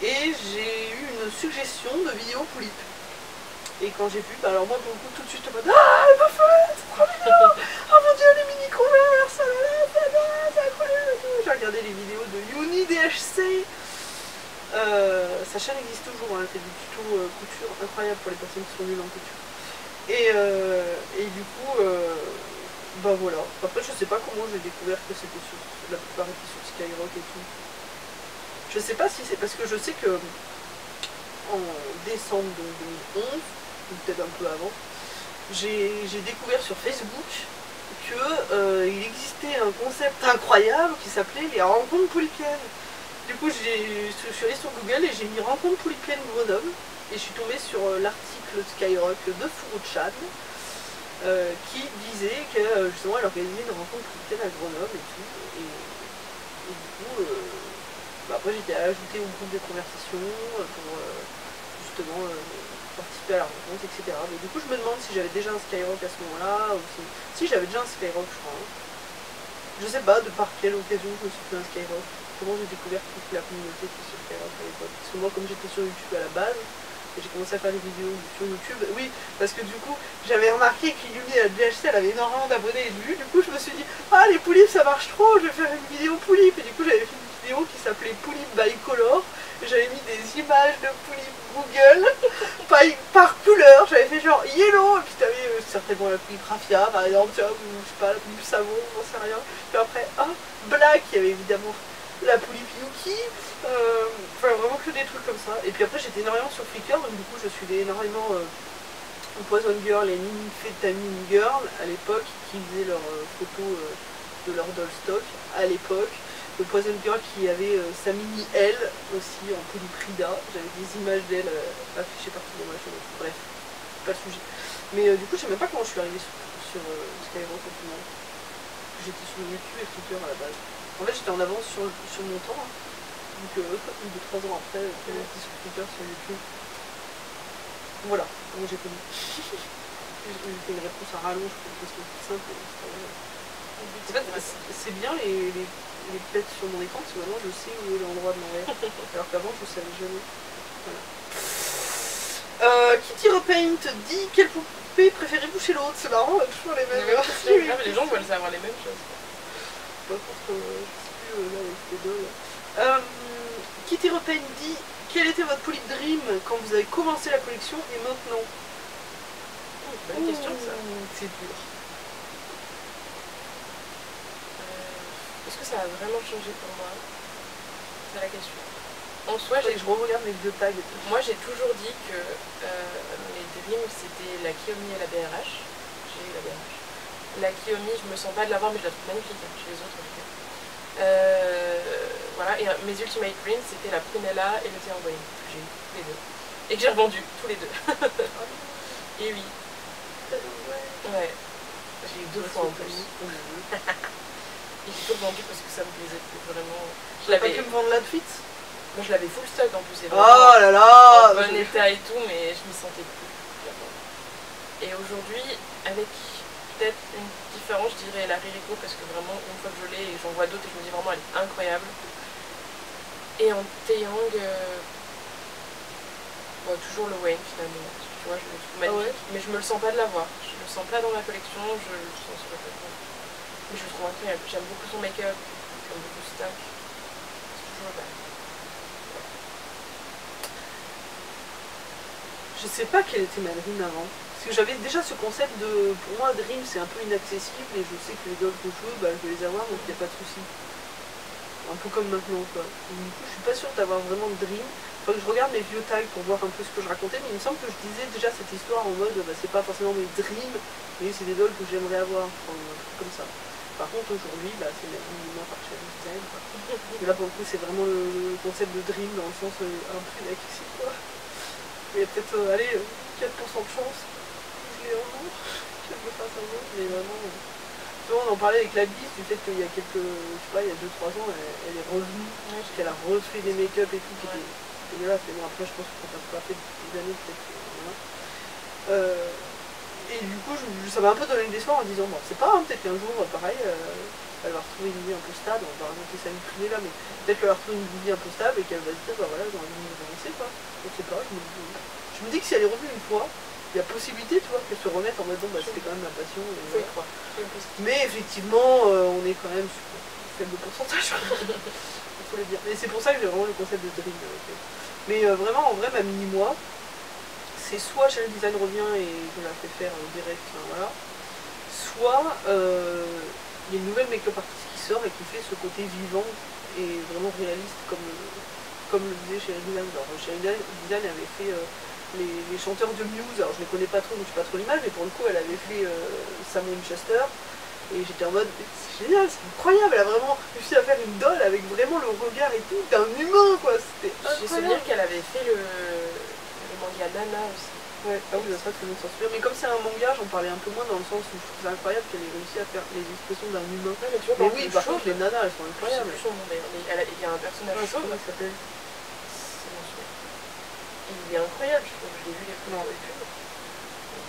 et j'ai eu une suggestion de vidéo polype. Et quand j'ai vu, bah alors moi pour le coup tout de suite en mode ah elle m'a fait, c'est trop bien. Oh mon dieu les mini converse, c'est incroyable et tout. J'ai regardé les vidéos de Uni DHC. Sa chaîne existe toujours, hein, elle fait du tuto couture incroyable pour les personnes qui sont nulles en couture. Et du coup, bah voilà. Après je sais pas comment j'ai découvert que c'était sur la plupart était sur Skyrock et tout. Je sais pas si c'est parce que je sais que en décembre 2011, ou peut-être un peu avant, j'ai découvert sur Facebook qu'il existait un concept incroyable qui s'appelait les rencontres poulipiennes. Du coup, je suis allée sur Google et j'ai mis rencontres poulipiennes Grenoble et je suis tombée sur l'article Skyrock de Furuchan qui disait que justement elle organisait une rencontre poulipienne à Grenoble et tout. Et du coup, après j'étais ajoutée au groupe de conversation pour justement participer à la rencontre, etc. Mais du coup je me demande si j'avais déjà un Skyrock à ce moment-là, ou si j'avais déjà un Skyrock je crois. Hein. Je sais pas de par quelle occasion je me suis fait un Skyrock, comment j'ai découvert toute la communauté qui est sur Skyrock à l'époque. Parce que moi comme j'étais sur YouTube à la base, et j'ai commencé à faire des vidéos sur YouTube, oui, parce que du coup j'avais remarqué qu'Yumi à la DHC elle avait énormément d'abonnés et de vues, du coup je me suis dit ah les poulipes ça marche trop, je vais faire une vidéo poulipe, et du coup j'avais fait une vidéo qui s'appelait Poulip by Color, et j'avais mis des images de poulipes Google par couleur, j'avais fait genre yellow, et puis t'avais certainement la poulipe raffia par exemple, tu vois, ou je sais pas, la poulipe savon, j'en sais rien, puis après black, il y avait évidemment la poulipe Yuki, enfin vraiment que des trucs comme ça. Et puis après j'étais énormément sur Flickr, donc du coup je suivais énormément Poison Girl et Nymphétamine Girl à l'époque, qui faisaient leurs photos de leur doll stock à l'époque. Le Poison Girl qui avait sa mini elle aussi en poulipe Rida, j'avais des images d'elle affichées partout dans ma chaîne, bref, pas le sujet. Mais du coup je sais même pas comment je suis arrivée sur Skyrock au final. J'étais sur YouTube et Flickr à la base. En fait, j'étais en avance sur mon temps, hein. Donc 2-3 ans après, j'étais sur Twitter, sur YouTube. Voilà, comment j'ai connu. J'ai fait une réponse à rallonge pour une question plus simple. En fait, c'est bien les pets sur mon écran, parce que maintenant je sais où est l'endroit de l'envers. Alors qu'avant, je ne savais jamais. Voilà. Kitty Repaint dit quelle poupée préférez-vous chez l'autre? C'est marrant, on a toujours les mêmes. Les gens veulent savoir les mêmes choses. Pas contre, je sais plus là avec les dolls. Kitty Repaint dit quel était votre polype dream quand vous avez commencé la collection et maintenant? Bonne question ça. C'est dur. Est-ce que ça a vraiment changé pour moi? C'est la question. En soi, je regarde mes vieux tags. Moi j'ai toujours dit que mes dreams c'était la Kiyomi et la BRH. J'ai eu la BRH. La Kiyomi, je me sens pas de l'avoir, mais je la trouve magnifique, hein, chez les autres en tout cas. Voilà, et mes Ultimate Dreams, c'était la Prunella et le Terroir, que j'ai eu tous les deux. Et que j'ai revendu, tous les deux. Et oui. Ouais. J'ai eu 2 fois en plus. Et j'ai tout revendu parce que ça me plaisait vraiment. Je l'avais pas pu me vendre l'outfit. Moi je l'avais full stock en plus. Oh là là, en bon état et tout, mais je m'y sentais plus. Et aujourd'hui, avec peut-être une différence, je dirais la Ririko, parce que vraiment, une fois que je l'ai et j'en vois d'autres, et je me dis vraiment, elle est incroyable. Et en Taeyang, toujours le Wayne finalement. Tu vois, je le trouve magnifique, mais je me le sens pas de l'avoir. Je le sens pas dans ma collection, je le sens sur le côté. Mais je le trouve incroyable. J'aime beaucoup son make-up, j'aime beaucoup ce tac. C'est toujours belle. Je sais pas quelle était ma Dream avant. Parce que j'avais déjà ce concept de. Pour moi, Dream c'est un peu inaccessible et je sais que les dolls que je veux, je vais les avoir donc il n'y a pas de souci. Un peu comme maintenant quoi. Du coup, je suis pas sûre d'avoir vraiment de Dream. Faut que je regarde mes vieux tags pour voir un peu ce que je racontais, mais il me semble que je disais déjà cette histoire en mode c'est pas forcément mes Dreams, mais c'est des dolls que j'aimerais avoir, enfin, un truc comme ça. Par contre aujourd'hui c'est mes minima par chaîne design quoi. Et là pour le coup c'est vraiment le concept de Dream dans le sens un peu inaccessible quoi. Il y a peut-être, 4% de chance que je l'ai un jour, qu'elle me fasse un jour, mais vraiment. On en parlait avec la bise du fait qu'il y a quelques, je sais pas, il y a 2-3 ans, elle est revenue, parce qu'elle a refait des make-up et tout, qui étaient dégueulasses, mais bon, après je pense que quand t'as pas fait depuis des années, peut-être que, voilà. Et du coup, ça m'a un peu donné l'espoir en disant, bon, c'est pas, peut-être qu'un jour, pareil, elle va retrouver une vie un peu stable, on va remonter sa vie privée là, mais peut-être qu'elle va retrouver une vie un peu stable et qu'elle va se dire, bah voilà, j'ai envie de avancer quoi. Je sais pas, je me dis que si elle est revenue une fois, il y a possibilité, tu vois, qu'elle se remette en mode, bon, c'était quand même ma passion. Et voilà. Mais effectivement, on est quand même sur faible pourcentage, il faut le dire. Mais c'est pour ça que j'ai vraiment le concept de Dream. Mais vraiment, en vrai, ma mini-moi, c'est soit Chanel Design revient et je la fais faire direct, voilà, soit il y a une nouvelle make-up artiste qui sort et qui fait ce côté vivant et vraiment réaliste comme le disait Chanel Design. Alors Chanel Design avait fait les chanteurs de Muse, alors je ne les connais pas trop donc je n'ai pas trop l'image, mais pour le coup elle avait fait Sam Winchester et j'étais en mode c'est génial, c'est incroyable, elle a vraiment réussi à faire une doll avec vraiment le regard et tout d'un humain quoi, c'était incroyable. J'ai souvenir qu'elle avait fait le manga Nana aussi. Ouais, ah oui, ça tout le monde s'en souvient. Mais comme c'est un manga, j'en parlais un peu moins dans le sens où je trouve ça incroyable qu'elle ait réussi à faire les expressions d'un humain. Ouais, mais tu vois, mais oui, par contre, les nanas, elles sont incroyables. Il y a un personnage chauve. Comment il s'appelle? Il est incroyable, je trouve. Je l'ai vu les photos et tout.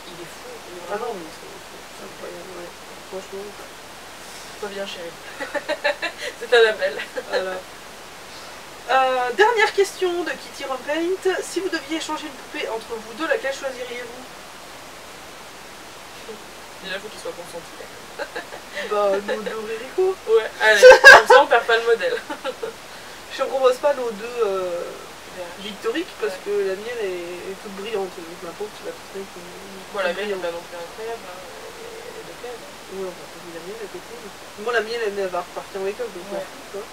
Il est fou. Il est vraiment... Ah non, mais c'est incroyable, ouais. Franchement. Reviens, chérie. C'est un appel. Voilà. Dernière question de Kitty Rumpaint. Si vous deviez échanger une poupée entre vous deux, laquelle choisiriez-vous? Déjà, il faut qu'il soit consenti. Bah, nos deux Ririko. Ouais, allez, comme ça on perd pas le modèle. Je ne propose pas nos deux victoriques parce que la mienne est toute brillante. Donc ma pauvre, tu vas trouver que. Bon, la mienne n'est pas non plus incroyable. Hein. Elle est de quelle? Oui, on va poser la mienne à côté. Moi, la mienne, elle va repartir en make-up, donc on fout, quoi.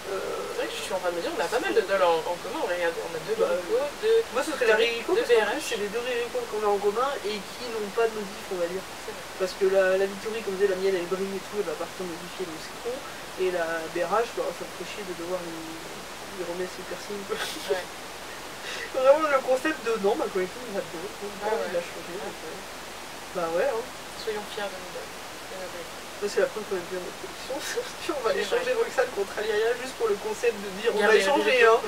C'est vrai que je suis en train de me dire, on a pas mal de dolls en commun. Regardez, on a deux Ririko, deux. Moi, ce serait la Ririko, deux BRH. c'est les deux Ririko qu'on a en commun et qui n'ont pas de modif, on va dire. Parce que la Victory, comme disait, la mienne, elle brille et tout, elle va partir modifier le citron. Et la BRH, ça me fait chier de devoir lui remettre ses piercings. Ouais. Vraiment le concept de non, ma collection va bien, il a changé. Bah ouais, hein. Soyons fiers de nous. C'est la première fois qu'on a bien notre collection. On va échanger Roxane contre Aliaya juste pour le concept de dire on va échanger. Hein.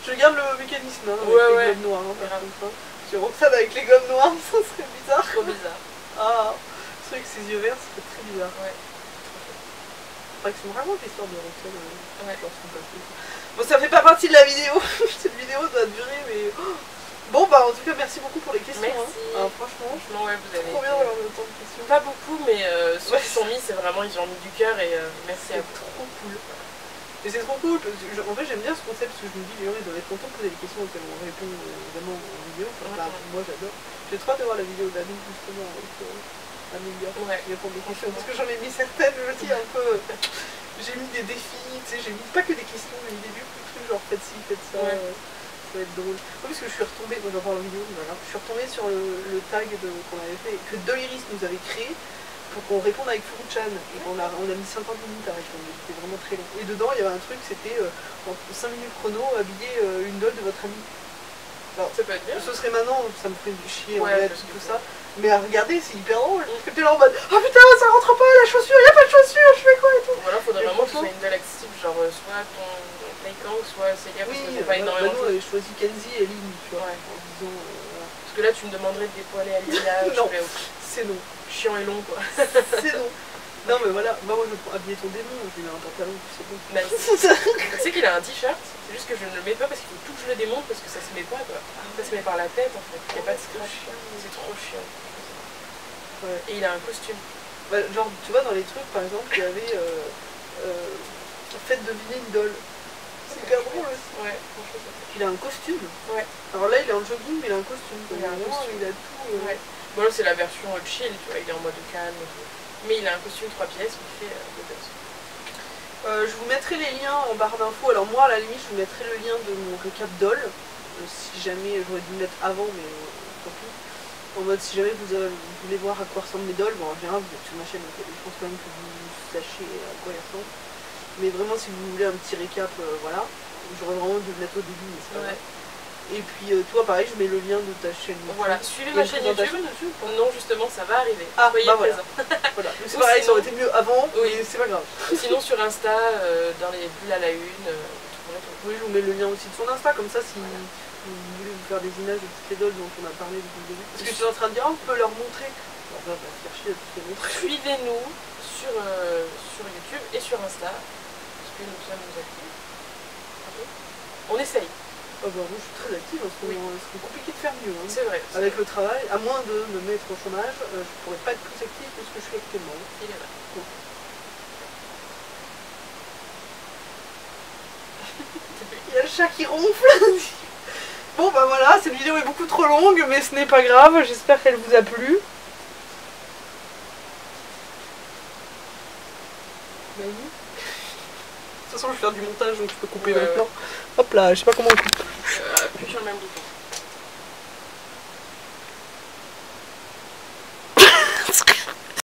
Je garde le mécanisme avec les gommes noires. Hein, par contre. Sur Roxane avec les gommes noires, ça serait bizarre. Trop bizarre. Ah, c'est vrai que ses yeux verts, ça serait très bizarre. Ouais. Faudrait que c'est vraiment l'histoire de Roxane. Bon, ça fait pas partie de la vidéo. Cette vidéo doit durer, mais. Bon, bah en tout cas, merci beaucoup pour les questions. Merci. Hein. Franchement, ouais, vous avez trop bien d'avoir autant de questions. Pas beaucoup, mais ceux qui sont mis, c'est vraiment, ils ont mis du cœur et merci à vous. Trop cool. Et c'est trop cool, parce que en fait j'aime bien ce concept parce que je me dis les gens ils doivent être contents de poser des questions auxquelles on répond vraiment en vidéo. Enfin, moi j'adore. J'ai trop hâte de voir la vidéo d'Annie justement avec Amélia qui répond des questions. Parce que j'en ai mis certaines, je me dis un peu. J'ai mis des défis, tu sais, j'ai mis pas que des questions, j'ai mis des trucs genre faites ci, faites ça. Ça va être drôle. Parce que je suis retombée, moi j'en parle en vidéo, voilà. Je suis retombée sur le tag qu'on avait fait, que Doliris nous avait créé pour qu'on réponde avec Furu-chan. Et on a mis 50 minutes à répondre, c'était vraiment très long. Et dedans il y avait un truc, c'était en 5 minutes chrono, habiller une doll de votre ami. Alors, ça peut être bien. Ce serait maintenant, ça me ferait chier en fait, tout ça. Mais à regarder, c'est hyper drôle. Parce que t'es là en mode oh putain, ça rentre pas, la chaussure, y'a pas de chaussure, je fais quoi et tout. Voilà, faudrait vraiment que ce soit une doll accessible, genre soit ton Playcang, soit Célia, parce que c'est pas énormément. Bah nous, on avait choisi Kenzie et Lynn, tu vois, en disant. Parce Parce que là, tu me demanderais de dépoiler Alicia. Non, c'est non. Chiant et long, quoi. C'est non. Non, mais voilà, bah, moi je vais habiller ton démon, je lui mets un pantalon, c'est bon. Nice. Tu sais qu'il a un t-shirt, c'est juste que je ne le mets pas parce qu'il faut tout que je le démonte parce que ça se met pas, quoi. Ça se met par la tête, en fait. Il n'y a pas de scratch. C'est trop chiant. Ouais. Et il a un costume. Bah, genre, tu vois, dans les trucs, par exemple, il y avait faites deviner une doll. C'est hyper drôle aussi. Ouais, franchement, Il a un costume. Ouais. Alors là, il est en jogging, mais il a un costume. Il a un costume. Il a tout. Ouais. Bon, là, c'est la version chill, tu vois, il est en mode calme. Mais il a un costume 3 pièces qui fait de base. Je vous mettrai les liens en barre d'infos. Alors, moi, à la limite, je vous mettrai le lien de mon récap doll. Si jamais, j'aurais dû le mettre avant, mais tant pis. En mode, si jamais vous voulez voir à quoi ressemblent mes dolls, bon, en général, vous êtes sur ma chaîne, donc je pense quand même que vous sachiez à quoi ils ressemblent. Mais vraiment, si vous voulez un petit récap, voilà. J'aurais vraiment dû le mettre au début, mais c'est pas grave. Et puis toi pareil, je mets le lien de ta chaîne YouTube. Voilà, suivez ma chaîne YouTube. Non, justement, ça va arriver. Ah, soyez bah voilà. présents. Voilà. C'est pareil, ça aurait été mieux avant, oui. mais c'est pas grave. Sinon sur Insta, dans les bulles à la une, oui, je vous mets le lien aussi de son Insta, comme ça si vous voulez vous faire des images de toutes les dolls dont on a parlé depuis le début. Parce que tu es en train de dire, on peut leur montrer. Alors là, on va faire chier à toutes les montrer. Suivez-nous sur YouTube et sur Insta, parce que nous sommes actifs. On essaye. Oh bah moi je suis très active en ce moment, c'est compliqué de faire mieux. Hein. C'est vrai. Avec le travail, à moins de me mettre au chômage, je pourrais pas être plus active que ce que je suis actuellement. Il est vrai. Bon. Il y a le chat qui ronfle. Bon bah voilà, cette vidéo est beaucoup trop longue, mais ce n'est pas grave, j'espère qu'elle vous a plu. De toute façon je vais faire du montage donc je peux couper maintenant. Hop là, je sais pas comment on coupe. Appuie sur le même bouton.